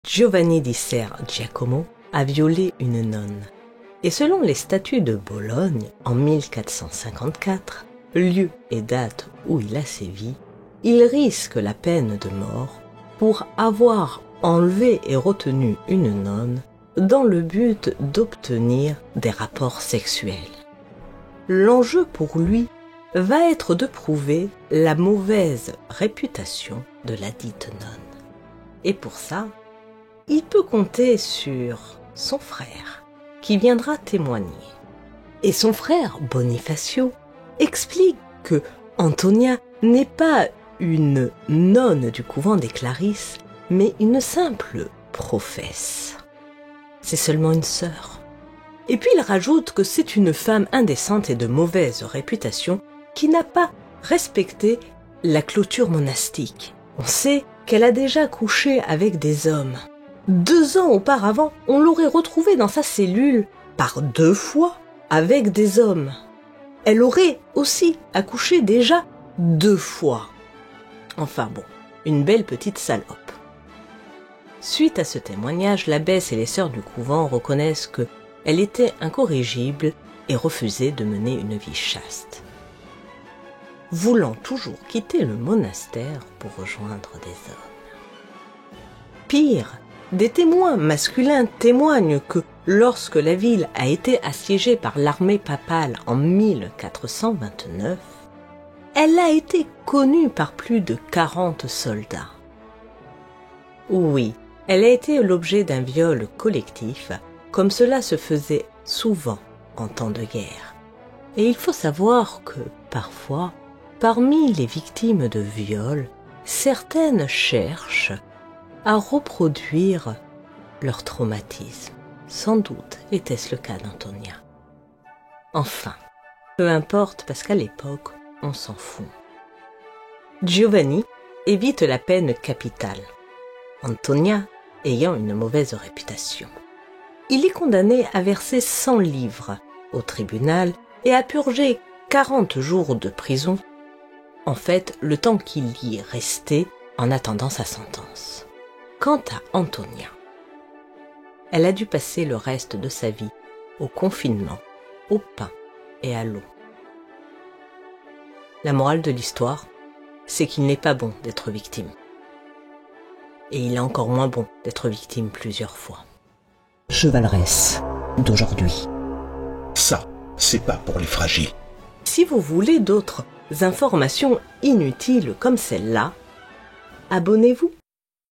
Giovanni di Ser Giacomo a violé une nonne. Et selon les statuts de Bologne, en 1454, lieu et date où il a sévi, il risque la peine de mort pour avoir enlevé et retenu une nonne dans le but d'obtenir des rapports sexuels. L'enjeu pour lui va être de prouver la mauvaise réputation de la dite nonne. Et pour ça, il peut compter sur son frère, qui viendra témoigner. Et son frère, Bonifacio, explique que Antonia n'est pas une nonne du couvent des Clarisses, mais une simple professe. C'est seulement une sœur. Et puis il rajoute que c'est une femme indécente et de mauvaise réputation qui n'a pas respecté la clôture monastique. On sait qu'elle a déjà couché avec des hommes. 2 ans auparavant, on l'aurait retrouvée dans sa cellule par 2 fois avec des hommes. Elle aurait aussi accouché déjà 2 fois. Enfin bon, une belle petite salope. Suite à ce témoignage, l'abbesse et les sœurs du couvent reconnaissent qu'elle était incorrigible et refusaient de mener une vie chaste, voulant toujours quitter le monastère pour rejoindre des hommes. Pire, des témoins masculins témoignent que lorsque la ville a été assiégée par l'armée papale en 1429, elle a été connue par plus de 40 soldats. Oui, elle a été l'objet d'un viol collectif, comme cela se faisait souvent en temps de guerre. Et il faut savoir que, parfois, parmi les victimes de viols, certaines cherchent à reproduire leur traumatisme. Sans doute était-ce le cas d'Antonia. Enfin, peu importe parce qu'à l'époque, on s'en fout. Giovanni évite la peine capitale, Antonia ayant une mauvaise réputation. Il est condamné à verser 100 livres au tribunal et à purger 40 jours de prison, en fait le temps qu'il y est resté en attendant sa sentence. Quant à Antonia, elle a dû passer le reste de sa vie au confinement, au pain et à l'eau. La morale de l'histoire, c'est qu'il n'est pas bon d'être victime. Et il est encore moins bon d'être victime plusieurs fois. Chevaleresse d'aujourd'hui. Ça, c'est pas pour les fragiles. Si vous voulez d'autres informations inutiles comme celle-là, abonnez-vous.